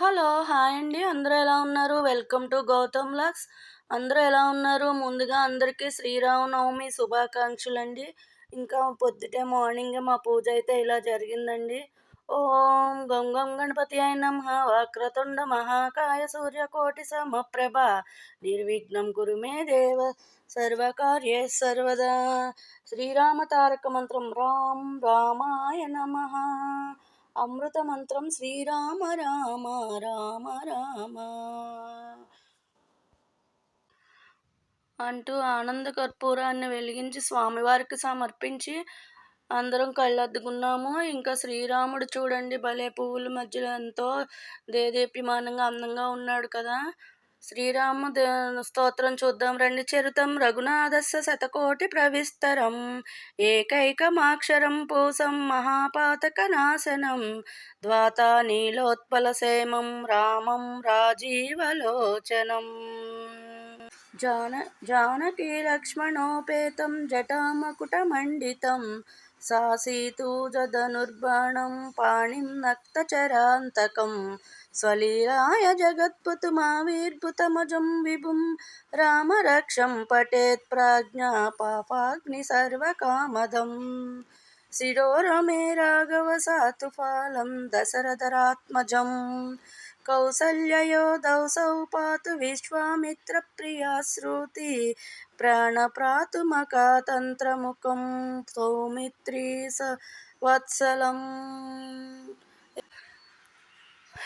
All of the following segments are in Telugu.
హలో! హాయ్ అండి. అందరూ ఎలా ఉన్నారు? Welcome to Gautam vlogs. అందరూ ఎలా ఉన్నారు? ముందుగా అందరికీ శ్రీరామనవమి శుభాకాంక్షలండి. ఇంకా పొద్దుటే మార్నింగే మా పూజ అయితే ఇలా జరిగిందండి. ఓం గం గం గణపతియే నమః వక్రతుండ మహాకాయ సూర్యకోటి సమప్రభ నిర్విఘ్నం కురు మే దేవ సర్వకార్యేషు సర్వదా. శ్రీరామ తారక మంత్రం రాం రామాయ నమః. అమృత మంత్రం శ్రీరామ రామ రామ రామ అంటూ ఆనంద కర్పూరాన్ని వెలిగించి స్వామివారికి సమర్పించి అందరం కళ్ళద్దుకున్నాము. ఇంకా శ్రీరాముడు చూడండి భలే పువ్వుల మధ్యలో ఎంతో దేదీప్యమానంగా అందంగా ఉన్నాడు కదా. శ్రీరామ స్తోత్రం చూద్దాం రండి. చరితం రఘునాథస్య శతకోటి ప్రవిస్తరం ఏకైకమాక్షరం పూసం మహాపాతక నాశనం ద్వాతా నీలోత్పలసేమం రామం రాజీవలోచనం జానకీ లక్ష్మణోపేతం జటామకుటమండితం సాసీతూజధనుర్బాణం పాణిం నక్తచరాంతకం స్వలీలాయ జగత్పుతుమావిర్భుతమజం విభుం రామరక్షం పఠేత్ ప్రాజ్ఞా పాపాగ్ని సర్వకామదం శిరోరమే రాఘవ సాతుఫాలం దశరథరాత్మజం కౌసల్యయోధౌసౌ పాతు విశ్వామిత్ర ప్రియా శ్రుతి ప్రాణప్రాతుమకాతంత్రముఖం సౌమిత్రీ వత్సలం.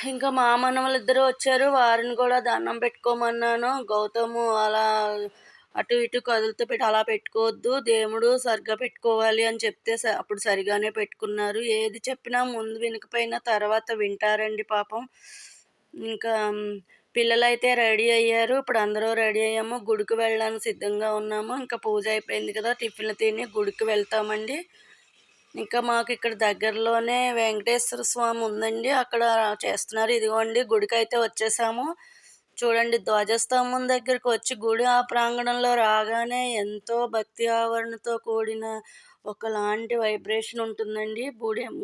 ఇంకా మా మనవలిద్దరూ వచ్చారు, వారిని కూడా దండం పెట్టుకోమన్నాను. గౌతము అలా అటు ఇటు కదులుతూ పెట్టి అలా పెట్టుకోవద్దు, దేవుడు సరిగ్గా పెట్టుకోవాలి అని చెప్తే అప్పుడు సరిగానే పెట్టుకున్నారు. ఏది చెప్పినా ముందు వినకపోయినా తర్వాత వింటారండి పాపం. ఇంకా పిల్లలైతే రెడీ అయ్యారు. ఇప్పుడు అందరూ రెడీ అయ్యాము, గుడికి వెళ్ళడానికి సిద్ధంగా ఉన్నాము. ఇంకా పూజ అయిపోయింది కదా, టిఫిన్లు తిని గుడికి వెళ్తామండి. ఇంకా మాకు ఇక్కడ దగ్గరలోనే వెంకటేశ్వర స్వామి ఉందండి, అక్కడ చేస్తున్నారు. ఇదిగోండి గుడికి అయితే వచ్చేసాము. చూడండి ధ్వజస్తంభం దగ్గరికి వచ్చి గుడి ఆ ప్రాంగణంలో రాగానే ఎంతో భక్తి ఆవరణతో కూడిన ఒకలాంటి వైబ్రేషన్ ఉంటుందండి.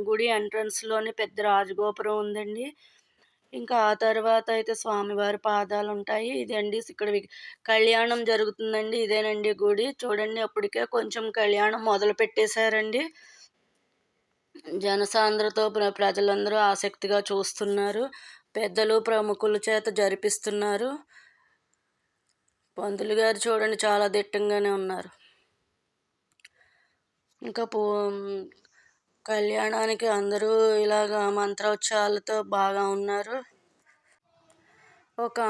గుడి ఎంట్రన్స్లోనే పెద్ద రాజగోపురం ఉందండి. ఇంకా ఆ తర్వాత అయితే స్వామివారి పాదాలు ఉంటాయి. ఇదండి ఇక్కడ కళ్యాణం జరుగుతుందండి. ఇదేనండి గుడి. చూడండి అప్పటికే కొంచెం కళ్యాణం మొదలు పెట్టేశారండి. జనసాంద్రతో ప్రజలందరూ ఆసక్తిగా చూస్తున్నారు. పెద్దలు ప్రముఖుల చేత జరిపిస్తున్నారు. పంతులు గారు చూడండి చాలా దిట్టంగానే ఉన్నారు. ఇంకా కళ్యాణానికి అందరూ ఇలాగ మంత్రోచ్చారాలతో బాగా ఉన్నారు. ఒక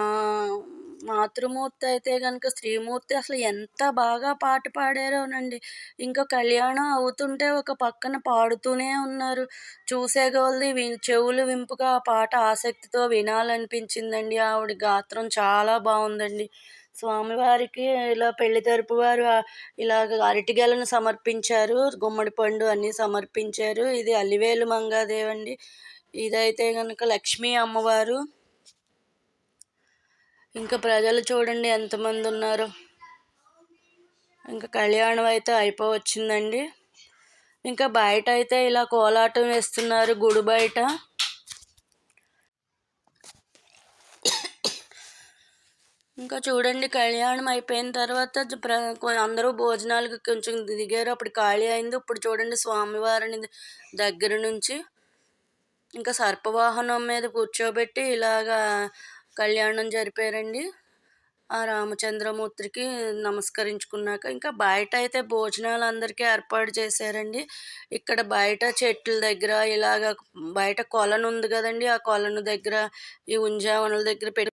మాతృమూర్తి అయితే కనుక స్త్రీమూర్తి అసలు ఎంత బాగా పాట పాడారోనండి. ఇంకా కళ్యాణం అవుతుంటే ఒక పక్కన పాడుతూనే ఉన్నారు. చూసే కొలది చెవులు వింపుగా ఆ పాట ఆసక్తితో వినాలనిపించిందండి. ఆవిడ గాత్రం చాలా బాగుందండి. స్వామివారికి ఇలా పెళ్లి తరపు వారు ఇలాగ అరటిగెలను సమర్పించారు, గుమ్మడి పండు అన్నీ సమర్పించారు. ఇది అలివేలు మంగాదేవండి. ఇదైతే కనుక లక్ష్మీ అమ్మవారు. ఇంకా ప్రజలు చూడండి ఎంతమంది ఉన్నారు. ఇంకా కళ్యాణం అయితే అయిపోవచ్చిందండి. ఇంకా బయట అయితే ఇలా కోలాటం వేస్తున్నారు గుడి బయట. ఇంకా చూడండి కళ్యాణం అయిపోయిన తర్వాత అందరూ భోజనాలకు కొంచెం దిగారు. అప్పుడు ఖాళీ అయింది. ఇప్పుడు చూడండి స్వామివారిని దగ్గర నుంచి ఇంకా సర్పవాహనం మీద కూర్చోబెట్టి ఇలాగా కళ్యాణం జరిపారండి. ఆ రామచంద్రమూర్తికి నమస్కరించుకున్నాక ఇంకా బయట అయితే భోజనాలు అందరికీ ఏర్పాటు చేశారండి. ఇక్కడ బయట చెట్ల దగ్గర ఇలాగ బయట కొలను ఉంది కదండి, ఆ కొలను దగ్గర ఈ ఉంజావనుల దగ్గర